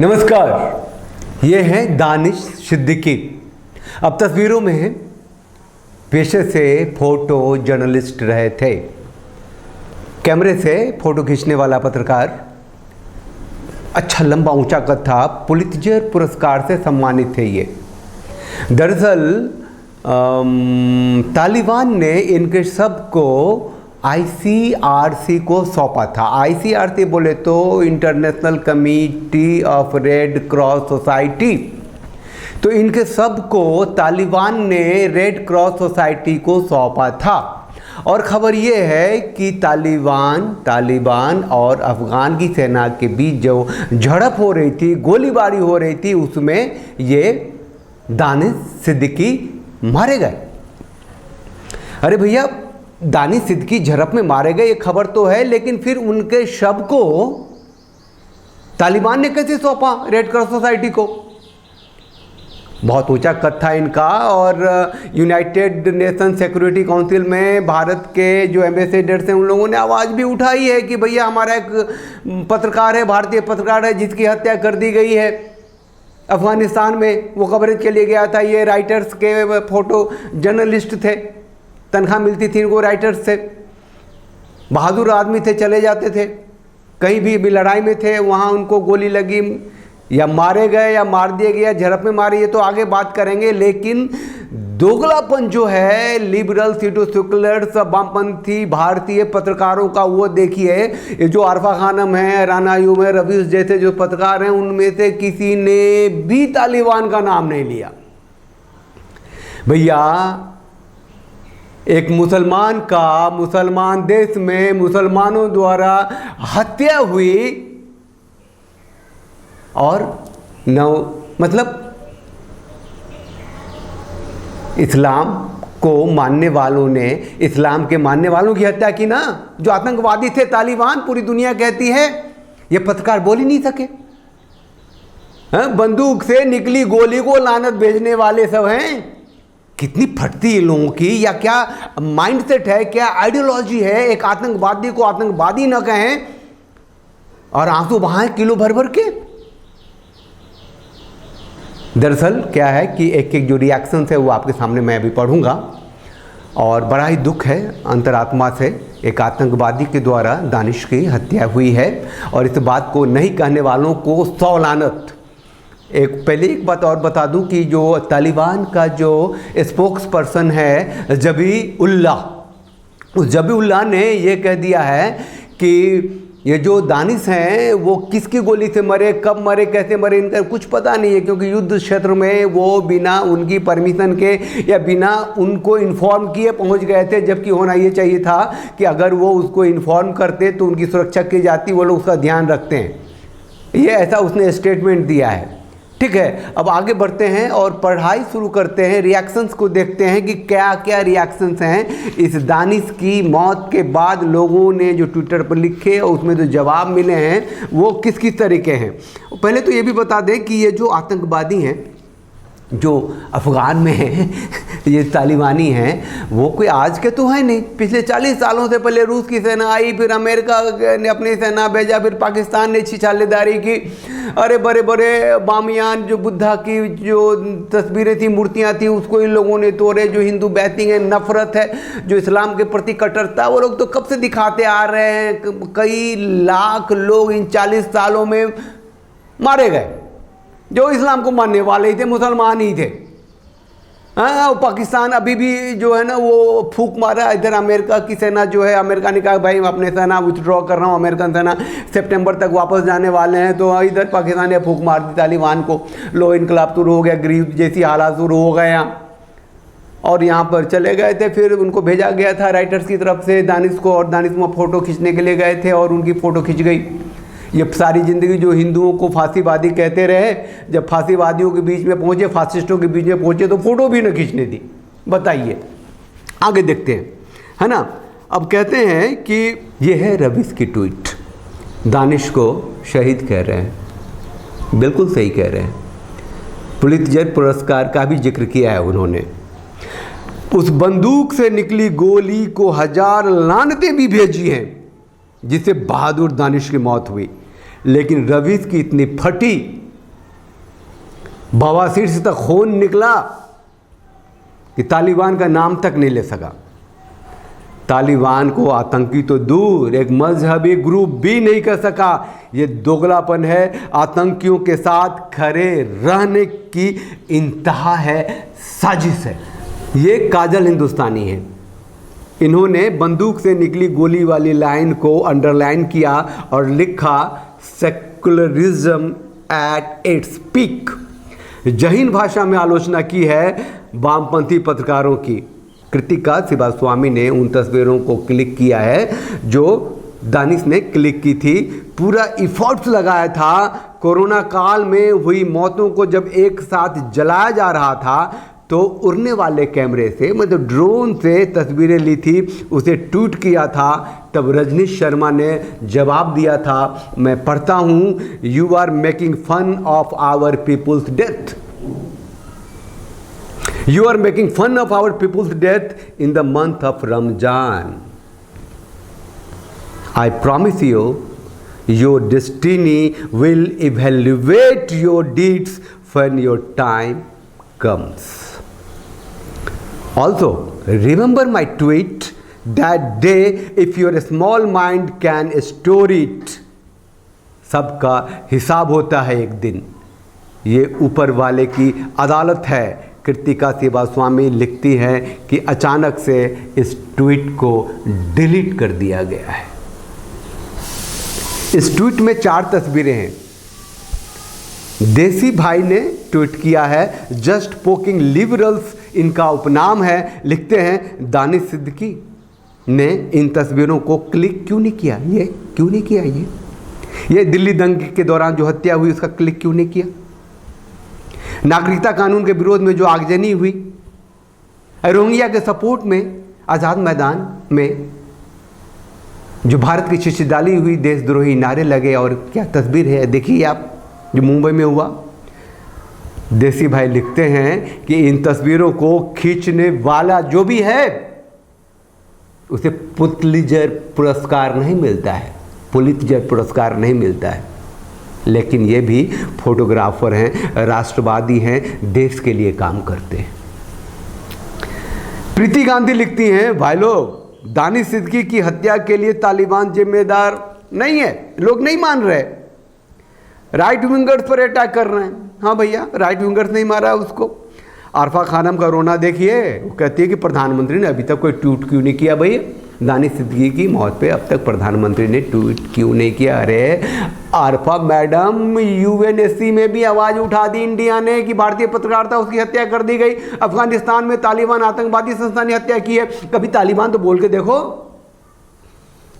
नमस्कार, ये हैं दानिश सिद्दीकी। अब तस्वीरों में हैं, पेशे से फोटो जर्नलिस्ट रहे थे, कैमरे से फोटो खींचने वाला पत्रकार। अच्छा लंबा ऊंचा कद था, पुलित्जर पुरस्कार से सम्मानित थे ये। दरअसल तालिबान ने इनके सबको ICRC को सौंपा था। ICRC बोले तो international committee of red cross society. तो इनके सबको तालिबान ने रेड क्रॉस सोसाइटी को सौंपा था। और ख़बर ये है कि तालिबान और अफ़गान की सेना के बीच जो झड़प हो रही थी, गोलीबारी हो रही थी, उसमें ये दानिश सिद्दीकी मारे गए। अरे भैया, दानिश सिद्दीकी झड़प में मारे गए ये खबर तो है, लेकिन फिर उनके शव को तालिबान ने कैसे सौंपा रेड क्रॉस सोसाइटी को? बहुत ऊंचा कद था इनका। और यूनाइटेड नेशन सिक्योरिटी काउंसिल में भारत के जो एम्बेसडर्स हैं उन लोगों ने आवाज़ भी उठाई है कि भैया हमारा एक पत्रकार है, भारतीय पत्रकार है, जिसकी हत्या कर दी गई है अफगानिस्तान में। वो कवरेज के लिए गया था। ये राइटर्स के फोटो जर्नलिस्ट थे, तनख्वाह मिलती थी इनको राइटर्स से। बहादुर आदमी थे, चले जाते थे, कहीं भी लड़ाई में थे, वहाँ उनको गोली लगी या मारे गए या मार दिए गए, झड़प में मारे, ये तो आगे बात करेंगे। लेकिन दोगलापन जो है लिबरल सीटो सेकुलर्स वामपंथी भारतीय पत्रकारों का, वो देखिए। ये जो आरफा खानम है, राना अयूब है, रफीज जैसे जो पत्रकार हैं, उनमें से किसी ने भी तालिबान का नाम नहीं लिया। भैया, एक मुसलमान का मुसलमान देश में मुसलमानों द्वारा हत्या हुई और मतलब इस्लाम को मानने वालों ने इस्लाम के मानने वालों की हत्या की ना, जो आतंकवादी थे तालिबान, पूरी दुनिया कहती है। ये पत्रकार बोल ही नहीं सके। बंदूक से निकली गोली को लानत भेजने वाले सब हैं। कितनी फटती है लोगों की, या क्या माइंडसेट है, क्या आइडियोलॉजी है। एक आतंकवादी को आतंकवादी न कहें और आंसू बहाएं किलो भर भर के। दरअसल क्या है कि एक एक जो रिएक्शन है वो आपके सामने मैं अभी पढ़ूंगा। और बड़ा ही दुख है अंतरात्मा से, एक आतंकवादी के द्वारा दानिश की हत्या हुई है। और इस बात को नहीं कहने वालों को 100 लानत। पहले एक बात और बता दूं कि जो तालिबान का जो स्पोक्स पर्सन है ज़बीउल्लाह, उस ज़बीउल्लाह ने ये कह दिया है कि ये जो दानिश हैं वो किसकी गोली से मरे, कब मरे, कैसे मरे, इनका कुछ पता नहीं है। क्योंकि युद्ध क्षेत्र में वो बिना उनकी परमिशन के या बिना उनको इन्फॉर्म किए पहुंच गए थे। जबकि होना ये चाहिए था कि अगर वो उसको इन्फॉर्म करते तो उनकी सुरक्षा की जाती, वो लोग उसका ध्यान रखते हैं। ये ऐसा उसने स्टेटमेंट दिया है। ठीक है, अब आगे बढ़ते हैं और पढ़ाई शुरू करते हैं। रिएक्शंस को देखते हैं कि क्या क्या रिएक्शंस हैं इस दानिश की मौत के बाद। लोगों ने जो ट्विटर पर लिखे और उसमें जो जवाब मिले हैं वो किस किस तरीके हैं। पहले तो ये भी बता दें कि ये जो आतंकवादी हैं जो अफ़गान में हैं, ये तालिबानी हैं, वो कोई आज के तो हैं नहीं। पिछले 40 सालों से पहले रूस की सेना आई, फिर अमेरिका ने अपनी सेना भेजा, फिर पाकिस्तान ने छिछालेदारी की। अरे बड़े बड़े बामियान जो बुद्धा की जो तस्वीरें थी, मूर्तियां थी, उसको इन लोगों ने तोड़े। जो हिंदू बैथिंग है, नफरत है, जो इस्लाम के प्रति कट्टरता, वो लोग तो कब से दिखाते आ रहे हैं। कई लाख लोग इन 40 सालों में मारे गए जो इस्लाम को मानने वाले ही थे, मुसलमान ही थे। हाँ, पाकिस्तान अभी भी जो है ना वो फूंक मारा। इधर अमेरिका की सेना जो है, अमेरिका ने कहा भाई मैं अपने सेना विथड्रॉ कर रहा हूँ, अमेरिकन सेना सितंबर तक वापस जाने वाले हैं। तो इधर पाकिस्तान ने फूंक मार दी तालिबान को। लो इनकलाब शुरू हो गया, गरीब जैसी हालात शुरू हो गए यहाँ। और यहाँ पर चले गए थे, फिर उनको भेजा गया था राइटर्स की तरफ से दानिश को, और दानिश में फ़ोटो खींचने के लिए गए थे और उनकी फ़ोटो खिंच गई। ये सारी ज़िंदगी जो हिंदुओं को फांसीवादी कहते रहे, जब फांसीवादियों के बीच में पहुँचे, फासिस्टों के बीच में पहुँचे, तो फ़ोटो भी न खींचने दी। बताइए, आगे देखते हैं, है ना। अब कहते हैं कि ये है रवीश की ट्वीट। दानिश को शहीद कह रहे हैं, बिल्कुल सही कह रहे हैं। पुलित्जर पुरस्कार का भी जिक्र किया है उन्होंने। उस बंदूक से निकली गोली को 1000 लानतें भी भेजी हैं जिससे बहादुर दानिश की मौत हुई। लेकिन रवीश की इतनी फटी बवासीर से तक खून निकला कि तालिबान का नाम तक नहीं ले सका। तालिबान को आतंकी तो दूर, एक मजहबी ग्रुप भी नहीं कर सका। ये दोगलापन है, आतंकियों के साथ खड़े रहने की इंतहा है, साजिश है। ये काजल हिंदुस्तानी है। इन्होंने बंदूक से निकली गोली वाली लाइन को अंडरलाइन किया और लिखा सेकुलरिज्म एट इट्स पीक। जहीन भाषा में आलोचना की है वामपंथी पत्रकारों की। कृतिका शिवास्वामी ने उन तस्वीरों को क्लिक किया है जो दानिश ने क्लिक की थी। पूरा इफर्ट्स लगाया था। कोरोना काल में हुई मौतों को जब एक साथ जलाया जा रहा था तो उड़ने वाले कैमरे से, मतलब ड्रोन से तस्वीरें ली थी, उसे ट्वीट किया था। तब रजनीश शर्मा ने जवाब दिया था, मैं पढ़ता हूँ, you are making fun of our people's death. You are making fun of our people's death in the month of Ramzan. I promise you, your destiny will evaluate your deeds when your time comes. Also, remember my tweet that day, if your small mind can store it. सबका हिसाब होता है एक दिन। ये ऊपर वाले की अदालत है। कृतिका शिवास्वामी लिखती हैं कि अचानक से इस ट्वीट को डिलीट कर दिया गया है। इस ट्वीट में 4 तस्वीरें हैं। देसी भाई ने ट्वीट किया है, जस्ट पोकिंग लिबरल्स इनका उपनाम है। लिखते हैं, दानिश सिद्दीकी ने इन तस्वीरों को क्लिक क्यों नहीं किया? ये क्यों नहीं किया? ये दिल्ली दंगे के दौरान जो हत्या हुई उसका क्लिक क्यों नहीं किया? नागरिकता कानून के विरोध में जो आगजनी हुई, रोहिंग्या के सपोर्ट में आज़ाद मैदान में जो भारत की शिष्य डाली हुई देशद्रोही नारे लगे, और क्या तस्वीर है देखिए आप, जो मुंबई में हुआ। देसी भाई लिखते हैं कि इन तस्वीरों को खींचने वाला जो भी है उसे पुलित्जर पुरस्कार नहीं मिलता है, पुलित्जर पुरस्कार नहीं मिलता है। लेकिन ये भी फोटोग्राफर हैं, राष्ट्रवादी हैं, देश के लिए काम करते हैं। प्रीति गांधी लिखती हैं, भाई लोग, दानिश सिद्दीकी की हत्या के लिए तालिबान जिम्मेदार नहीं है, लोग नहीं मान रहे। राइट विंगर्स पर अटैक कर रहे हैं। हाँ भैया, राइट विंगर्स नहीं मारा उसको। आरफा खानम का रोना देखिए, वो कहती है कि प्रधानमंत्री ने अभी तक कोई ट्वीट क्यों नहीं किया। भैया, दानिश सिद्दीकी की मौत पे अब तक प्रधानमंत्री ने ट्वीट क्यों नहीं किया? अरे आरफा मैडम, यूएनएससी में भी आवाज़ उठा दी इंडिया ने कि भारतीय पत्रकारिता उसकी हत्या कर दी गई। अफगानिस्तान में तालिबान आतंकवादी संस्था ने हत्या की है। कभी तालिबान तो बोल के देखो,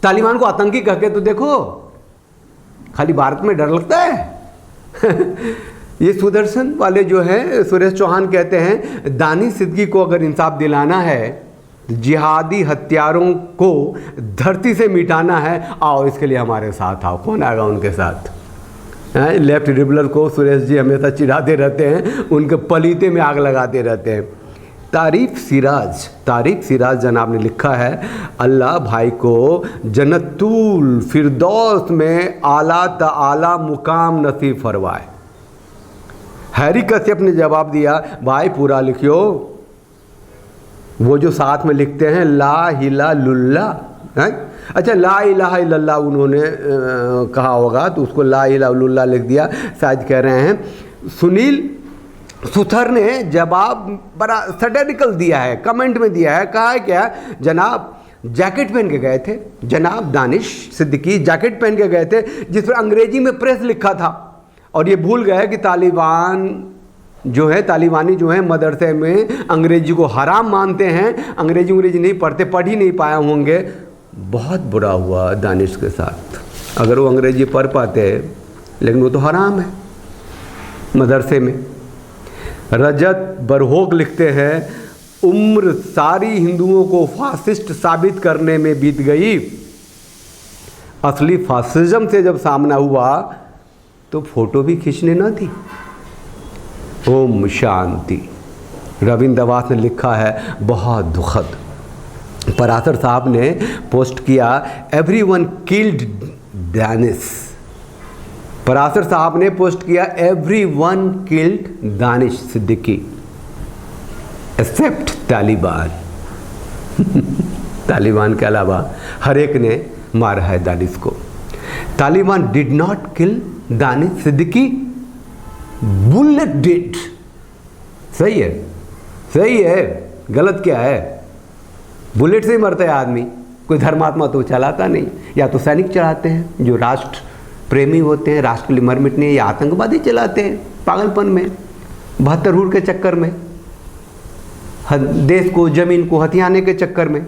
तालिबान को आतंकी कह के तो देखो। खाली भारत में डर लगता है। ये सुदर्शन वाले जो हैं, सुरेश चौहान कहते हैं, दानिश सिद्दीकी को अगर इंसाफ दिलाना है, जिहादी हत्यारों को धरती से मिटाना है, आओ इसके लिए हमारे साथ आओ। कौन आएगा उनके साथ? लेफ्ट रिबलर को सुरेश जी हमेशा चिढ़ाते रहते हैं, उनके पलीते में आग लगाते रहते हैं। तारीफ सिराज जनाब ने लिखा है, अल्लाह भाई को जन्नतुल फिरदौस में आला त आला मुकाम नसीब फरमाए। हैरी कश्यप ने जवाब दिया, भाई पूरा लिखियो। वो जो साथ में लिखते हैं ला हिला लुल्ला, अच्छा ला इलाहा इल्लल्लाह उन्होंने कहा होगा तो उसको ला इलाहा लुल्ला लिख दिया, शायद कह रहे हैं। सुनील सुथर ने जवाब बड़ा सटरिकल दिया है, कमेंट में दिया है। कहा है क्या, जनाब जैकेट पहन के गए थे, जनाब दानिश सिद्दीकी जैकेट पहन के गए थे जिस पर अंग्रेजी में प्रेस लिखा था, और ये भूल गए कि तालिबानी जो है मदरसे में अंग्रेजी को हराम मानते हैं, अंग्रेजी नहीं पढ़ते, पढ़ ही नहीं पाए होंगे। बहुत बुरा हुआ दानिश के साथ। अगर वो अंग्रेजी पढ़ पाते, लेकिन वो तो हराम है मदरसे में। रजत बरहोक लिखते हैं, उम्र सारी हिंदुओं को फासिस्ट साबित करने में बीत गई। असली फासिज्म से जब सामना हुआ तो फोटो भी खींचने न दी। ओम शांति। रविंद्र दास ने लिखा है, बहुत दुखद। पराशर साहब ने पोस्ट किया, एवरीवन किल्ड दानिश, पराशर साहब ने पोस्ट किया, everyone killed Danish Siddiqui except Taliban. Taliban के अलावा हर एक ने मारा है दानिश को। Taliban did not kill Danish Siddiqui, bullet did. सही है, सही है, गलत क्या है? बुलेट से ही मरता है आदमी, कोई धर्मात्मा तो चलाता नहीं। या तो सैनिक चलाते हैं जो राष्ट्र प्रेमी होते हैं, राष्ट्र के लिए मर मिटने, या आतंकवादी चलाते हैं पागलपन में, 72 हुड़ के चक्कर में, देश को ज़मीन को हथियाने के चक्कर में।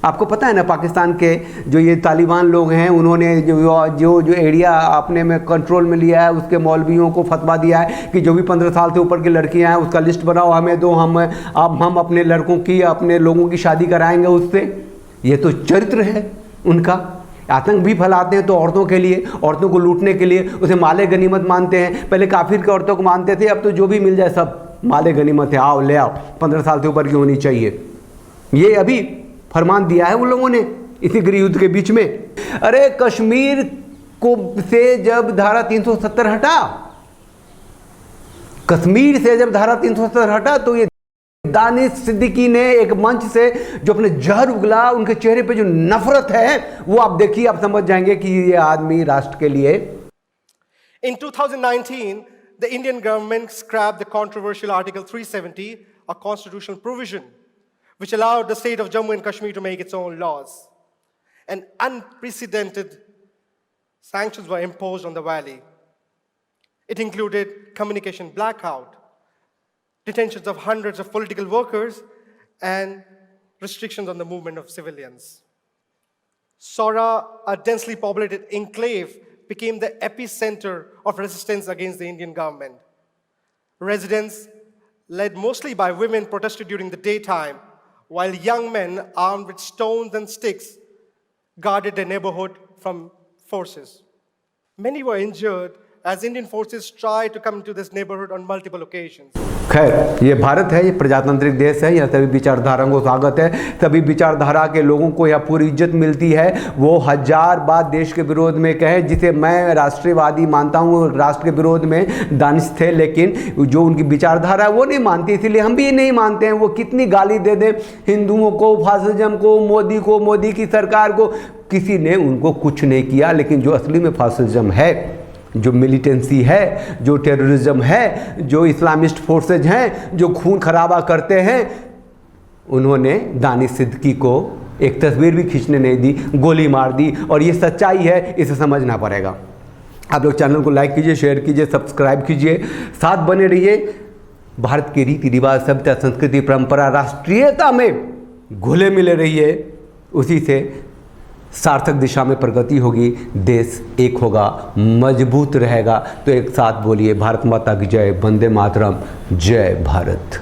आपको पता है ना, पाकिस्तान के जो ये तालिबान लोग हैं, उन्होंने जो एरिया अपने में कंट्रोल में लिया है, उसके मौलवियों को फतवा दिया है कि जो भी 15 साल से ऊपर की लड़कियां हैं उसका लिस्ट बनाओ, हमें दो, हम अपने लड़कों की, अपने लोगों की शादी कराएंगे उससे। ये तो चरित्र है उनका। आतंक भी फैलाते हैं तो औरतों के लिए, औरतों को लूटने के लिए, उसे माले गनीमत मानते हैं। पहले काफिर के औरतों को मानते थे, अब तो जो भी मिल जाए सब माले गनीमत है, आओ ले आओ, 15 साल से ऊपर की होनी चाहिए। ये अभी फरमान दिया है उन लोगों ने इसी गृह युद्ध के बीच में। अरे कश्मीर को से जब धारा 370 हटा, कश्मीर से जब धारा 370 हटा, तो ये दानिश सिद्दीकी ने एक मंच से जो अपने जहर उगला, उनके चेहरे पे जो नफरत है वो आप देखिए, आप समझ जाएंगे कि ये आदमी राष्ट्र के लिए। In 2019, the Indian government scrapped the controversial Article 370, a constitutional provision which allowed the state of Jammu and Kashmir to make its own laws. And unprecedented sanctions were imposed on the valley. It included communication blackout, detentions of hundreds of political workers, and restrictions on the movement of civilians. Sora, a densely populated enclave, became the epicenter of resistance against the Indian government. Residents, led mostly by women, protested during the daytime, while young men armed with stones and sticks guarded the neighborhood from forces. Many were injured as Indian forces tried to come into this neighborhood on multiple occasions. खैर, ये भारत है, ये प्रजातांत्रिक देश है, यहाँ सभी विचारधाराओं को स्वागत है। सभी विचारधारा के लोगों को यहाँ पूरी इज्जत मिलती है। वो 1000 बात देश के विरोध में कहे, जिसे मैं राष्ट्रवादी मानता हूँ, राष्ट्र के विरोध में दानिश थे, लेकिन जो उनकी विचारधारा है वो नहीं मानती, इसीलिए हम भी नहीं मानते हैं। वो कितनी गाली दे दें हिंदुओं को, फासिज्म को, मोदी की सरकार को, किसी ने उनको कुछ नहीं किया। लेकिन जो असली में फासिज्म है, जो मिलिटेंसी है, जो टेररिज्म है, जो इस्लामिस्ट फोर्सेज हैं, जो खून खराबा करते हैं, उन्होंने दानिश सिद्दीकी को एक तस्वीर भी खींचने नहीं दी, गोली मार दी। और ये सच्चाई है, इसे समझना पड़ेगा। आप लोग चैनल को लाइक कीजिए, शेयर कीजिए, सब्सक्राइब कीजिए, साथ बने रहिए। भारत के रीति रिवाज, सभ्यता, संस्कृति, परंपरा, राष्ट्रीयता में घुले मिले रहिए। उसी से सार्थक दिशा में प्रगति होगी, देश एक होगा, मजबूत रहेगा। तो एक साथ बोलिए, भारत माता की जय, वंदे मातरम, जय भारत।